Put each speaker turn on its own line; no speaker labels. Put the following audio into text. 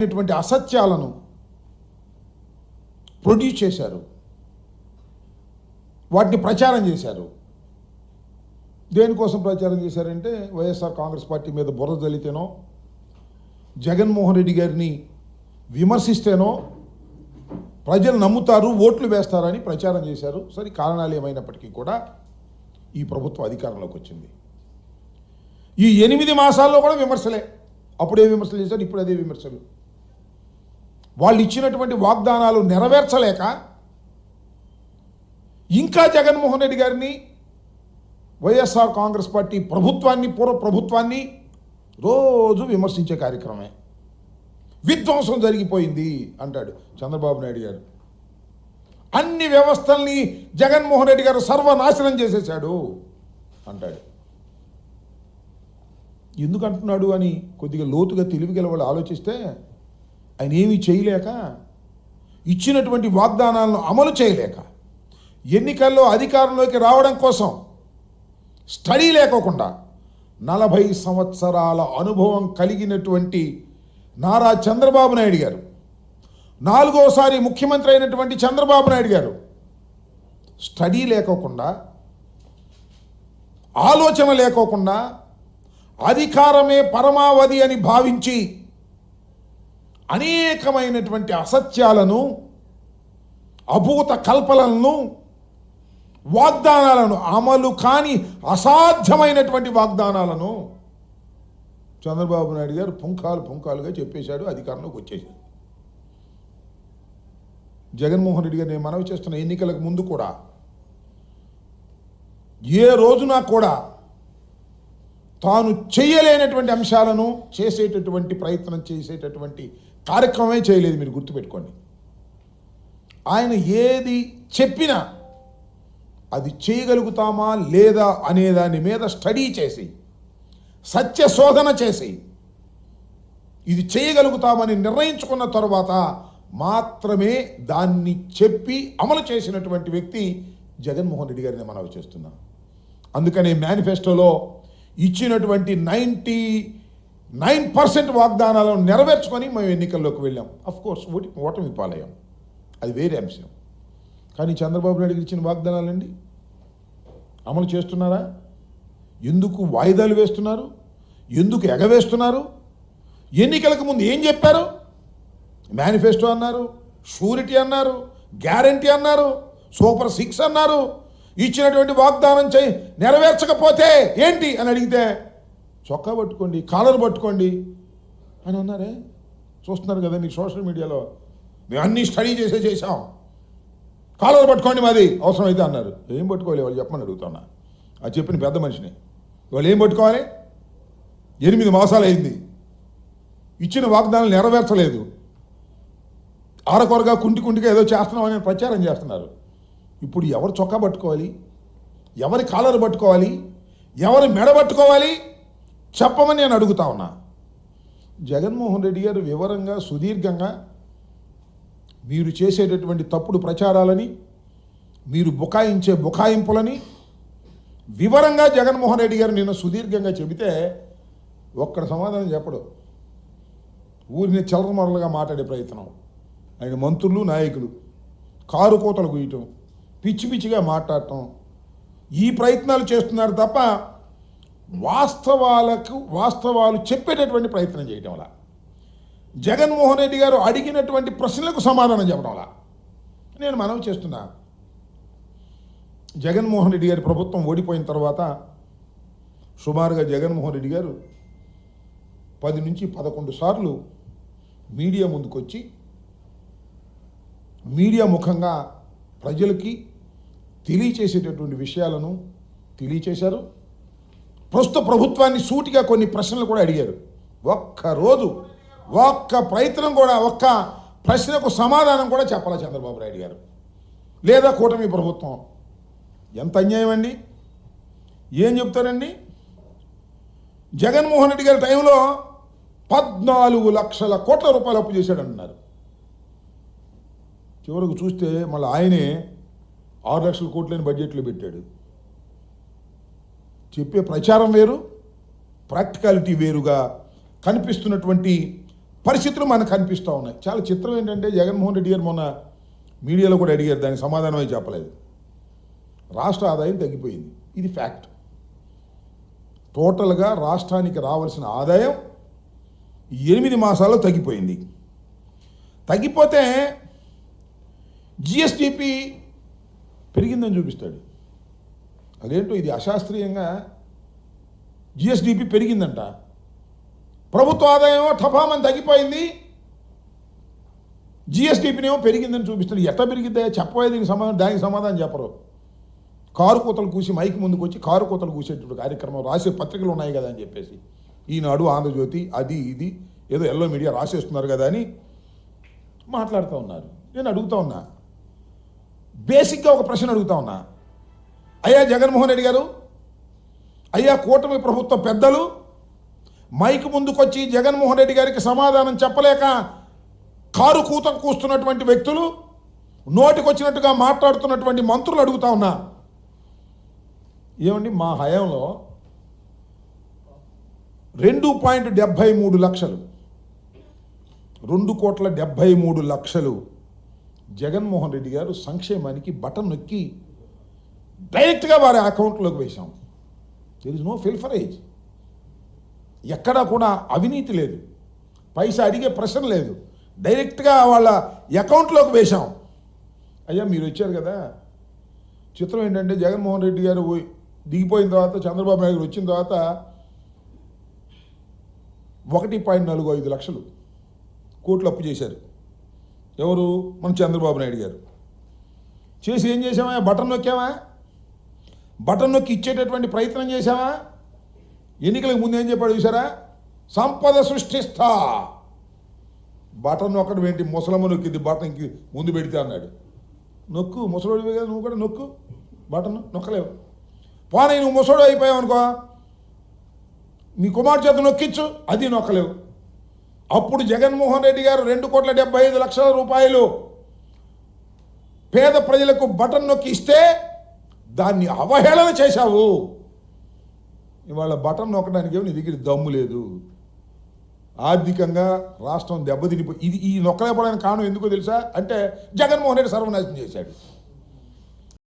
అనేటువంటి అసత్యాలను ప్రొడ్యూస్ చేశారు, వాటిని ప్రచారం చేశారు. దేనికోసం ప్రచారం చేశారంటే వైఎస్ఆర్ కాంగ్రెస్ పార్టీ మీద బురద జల్లితేనో, జగన్మోహన్ రెడ్డి గారిని విమర్శిస్తేనో ప్రజలు నమ్ముతారు, ఓట్లు వేస్తారని ప్రచారం చేశారు. సరే, కారణాలు ఏమైనప్పటికీ కూడా ఈ ప్రభుత్వం అధికారంలోకి వచ్చింది. ఈ 8 మాసాల్లో కూడా విమర్శలే. అప్పుడే విమర్శలు చేశారు, ఇప్పుడు అదే విమర్శలు. వాళ్ళు ఇచ్చినటువంటి వాగ్దానాలు నెరవేర్చలేక ఇంకా జగన్మోహన్ రెడ్డి గారిని, వైఎస్ఆర్ కాంగ్రెస్ పార్టీ ప్రభుత్వాన్ని, పూర్వ ప్రభుత్వాన్ని రోజు విమర్శించే కార్యక్రమే. విధ్వంసం జరిగిపోయింది అంటాడు చంద్రబాబు నాయుడు గారు. అన్ని వ్యవస్థల్ని జగన్మోహన్ రెడ్డి గారు సర్వనాశనం చేసేశాడు అంటాడు. ఎందుకు అంటున్నాడు అని కొద్దిగా లోతుగా తెలివిగల వాళ్ళు ఆలోచిస్తే, ఆయన ఏమీ చేయలేక, ఇచ్చినటువంటి వాగ్దానాలను అమలు చేయలేక, ఎన్నికల్లో అధికారంలోకి రావడం కోసం స్టడీ లేకోకుండా 40 సంవత్సరాల అనుభవం కలిగినటువంటి నారా చంద్రబాబు నాయుడు గారు, 4వసారి ముఖ్యమంత్రి అయినటువంటి చంద్రబాబు నాయుడు గారు స్టడీ లేకోకుండా, ఆలోచన లేకోకుండా, అధికారమే పరమావధి అని భావించి అనేకమైనటువంటి అసత్యాలను, అభూత కల్పనలను, వాగ్దానాలను, అమలు కాని అసాధ్యమైనటువంటి వాగ్దానాలను చంద్రబాబు నాయుడు గారు పుంకాలుగా చెప్పేశాడు, అధికారంలోకి వచ్చేశాడు. జగన్మోహన్ రెడ్డి గారు నేను మనవి చేస్తున్న ఎన్నికలకు ముందు కూడా ఏ రోజున కూడా తాను చేయలేనటువంటి అంశాలను చేసేటటువంటి ప్రయత్నం చేసేటటువంటి కార్యక్రమమే చేయలేదు. మీరు గుర్తుపెట్టుకోండి. ఆయన ఏది చెప్పినా అది చేయగలుగుతామా లేదా అనే దాని మీద స్టడీ చేసి, సత్య శోధన చేసి, ఇది చేయగలుగుతామని నిర్ణయించుకున్న తర్వాత మాత్రమే దాన్ని చెప్పి అమలు చేసినటువంటి వ్యక్తి జగన్మోహన్ రెడ్డి గారిని మనవి చేస్తున్నాం. అందుకని మేనిఫెస్టోలో ఇచ్చినటువంటి 99% వాగ్దానాలను నెరవేర్చుకొని మేము ఎన్నికల్లోకి వెళ్ళాం. అఫ్కోర్స్ ఓటమి పాలయ్యాం, అది వేరే అంశం. కానీ చంద్రబాబు నాయుడు ఇచ్చిన వాగ్దానాలండి అమలు చేస్తున్నారా? ఎందుకు వాయిదాలు వేస్తున్నారు? ఎందుకు ఎగవేస్తున్నారు? ఎన్నికలకు ముందు ఏం చెప్పారు? మేనిఫెస్టో అన్నారు, షూరిటీ అన్నారు, గ్యారంటీ అన్నారు, సూపర్ 6 అన్నారు. ఇచ్చినటువంటి వాగ్దానం నెరవేర్చకపోతే ఏంటి అని అడిగితే చొక్కా పట్టుకోండి, కాలర్ పట్టుకోండి అని అన్నారే. చూస్తున్నారు కదా మీరు సోషల్ మీడియాలో, మేము అన్నీ స్టడీ చేసాం, కాలర్ పట్టుకోండి మాది అవసరమైతే అన్నారు. ఏం పట్టుకోవాలి వాళ్ళు చెప్పమని అడుగుతున్నా. అది చెప్పిన పెద్ద మనిషిని. వాళ్ళు ఏం పట్టుకోవాలి? 8 మాసాలు అయింది, ఇచ్చిన వాగ్దానాలు నెరవేర్చలేదు, ఆరకొరగా కుంటిగా ఏదో చేస్తున్నామని ప్రచారం చేస్తున్నారు. ఇప్పుడు ఎవరు చొక్కా పట్టుకోవాలి, ఎవరి కాలర్ పట్టుకోవాలి, ఎవరి మెడ పట్టుకోవాలి చెప్పమని నేను అడుగుతా ఉన్నా. జగన్మోహన్ రెడ్డి గారు వివరంగా, సుదీర్ఘంగా మీరు చేసేటటువంటి తప్పుడు ప్రచారాలని, మీరు బుకాయించే బుకాయింపులని వివరంగా జగన్మోహన్ రెడ్డి గారు నిన్న సుదీర్ఘంగా చెబితే ఒక్కడ సమాధానం చెప్పడు. ఊరిని చిల్లరమరలుగా మాట్లాడే ప్రయత్నం, ఆయన మంత్రులు, నాయకులు కారు కోతలు గుయ్యటం, పిచ్చిగా మాట్లాడటం, ఈ ప్రయత్నాలు చేస్తున్నారు తప్ప వాస్తవాలు చెప్పేటటువంటి ప్రయత్నం చేయటం వల్ల, జగన్మోహన్ రెడ్డి గారు అడిగినటువంటి ప్రశ్నలకు సమాధానం చెప్పడం వల్ల నేను మనవి చేస్తున్నా. జగన్మోహన్ రెడ్డి గారి ప్రభుత్వం ఓడిపోయిన తర్వాత సుమారుగా జగన్మోహన్ రెడ్డి గారు 10 నుంచి 11 సార్లు మీడియా ముందుకొచ్చి మీడియా ముఖంగా ప్రజలకి తెలియచేసేటటువంటి విషయాలను తెలియచేశారు. ప్రస్తుత ప్రభుత్వాన్ని సూటిగా కొన్ని ప్రశ్నలు కూడా అడిగారు. ఒక్క ప్రయత్నం కూడా, ఒక్క ప్రశ్నకు సమాధానం కూడా చెప్పాల చంద్రబాబు నాయుడు గారు లేదా కూటమి ప్రభుత్వం. ఎంత అన్యాయం అండి! ఏం చెప్తారండి? జగన్మోహన్ రెడ్డి గారి టైంలో 14 లక్షల కోట్ల రూపాయలు అప్పు చేశాడన్నారు. చివరకు చూస్తే మళ్ళీ ఆయనే 6 లక్షల కోట్లని బడ్జెట్లో పెట్టాడు. చెప్పే ప్రచారం వేరు, ప్రాక్టికాలిటీ వేరుగా కనిపిస్తున్నటువంటి పరిస్థితులు మనకు కనిపిస్తూ ఉన్నాయి. చాలా చిత్రం ఏంటంటే జగన్మోహన్ రెడ్డి గారు మొన్న మీడియాలో కూడా అడిగారు, దానికి సమాధానం అయితే చెప్పలేదు. రాష్ట్ర ఆదాయం తగ్గిపోయింది, ఇది ఫ్యాక్ట్. టోటల్గా రాష్ట్రానికి రావాల్సిన ఆదాయం 8 మాసాల్లో తగ్గిపోయింది. తగ్గిపోతే జిఎస్డిపి పెరిగిందని చూపిస్తాడు. అదేంటో ఇది అశాస్త్రీయంగా జిఎస్డిపి పెరిగిందంట, ప్రభుత్వ ఆదాయం టపామని తగ్గిపోయింది, జిఎస్డిపినేమో పెరిగిందని చూపిస్తాడు. ఎట్లా పెరిగిద్దా చెప్పబోయే దానికి సమాధానం చెప్పరు. కారు కూతలు కూసి మైకి ముందుకు వచ్చి కారు కూతలు కూసేటువంటి కార్యక్రమం రాసే పత్రికలు ఉన్నాయి కదా అని చెప్పేసి ఈనాడు, ఆంధ్రజ్యోతి, అది ఇది ఏదో ఎల్లో మీడియా రాసేస్తున్నారు కదా అని మాట్లాడుతూ ఉన్నారు. నేను అడుగుతా ఉన్నా, బేసిక్గా ఒక ప్రశ్న అడుగుతా ఉన్నా. అయ్యా జగన్మోహన్ రెడ్డి గారు, అయ్యా కూటమి ప్రభుత్వ పెద్దలు, మైక్ ముందుకొచ్చి జగన్మోహన్ రెడ్డి గారికి సమాధానం చెప్పలేక కారు కూత కూస్తున్నటువంటి వ్యక్తులు, నోటికొచ్చినట్టుగా మాట్లాడుతున్నటువంటి మంత్రులు అడుగుతా ఉన్నా, ఏమండి మా హయాంలో 2.73 లక్షలు 2,73,00,000 జగన్మోహన్ రెడ్డి గారు సంక్షేమానికి బటన్ నొక్కి డైరెక్ట్గా వారి అకౌంట్లోకి వేశాం. దెర్ ఇస్ నో ఫిల్ఫరేజ్, ఎక్కడా కూడా అవినీతి లేదు, పైసా అడిగే ప్రశ్న లేదు, డైరెక్ట్గా వాళ్ళ అకౌంట్లోకి వేశాం. అయ్యా మీరు వచ్చారు కదా, చిత్రం ఏంటంటే జగన్మోహన్ రెడ్డి గారు దిగిపోయిన తర్వాత చంద్రబాబు నాయుడు గారు వచ్చిన తర్వాత 1.45 లక్షలు కోట్లు అప్పు చేశారు. ఎవరు? మన చంద్రబాబు నాయుడు గారు. చేసి ఏం చేసామా? బటన్ నొక్కామా? బటన్ నొక్కి ఇచ్చేటటువంటి ప్రయత్నం చేశామా? ఎన్నికలకు ముందు ఏం చెప్పాడు చూసారా? సంపద సృష్టిస్తా. బటన్ నొక్కడం ఏంటి? ముసలమ్మ నొక్కింది బటన్కి ముందు పెడితే అన్నాడు. నొక్కు, ముసలోడివే కదా నువ్వు కూడా నొక్కు, బటన్ నొక్కలేవు. పోనీ నువ్వు ముసలోడు అయిపోయావు అనుకో, నీ కుమార్ చేత నొక్కించు, అది నొక్కలేవు. అప్పుడు జగన్మోహన్ రెడ్డి గారు 2,75,00,000 రూపాయలు పేద ప్రజలకు బటన్ నొక్కి ఇస్తే దాన్ని అవహేళన చేశావు. ఇవాళ బటన్ నొక్కడానికి ఏమో నీ దగ్గర దమ్ము లేదు. ఆర్థికంగా రాష్ట్రం దెబ్బతినిపోయి ఈ నొక్కలేకపోవడానికి కారణం ఎందుకో తెలుసా? అంటే జగన్మోహన్ రెడ్డి సర్వనాశనం చేశాడు.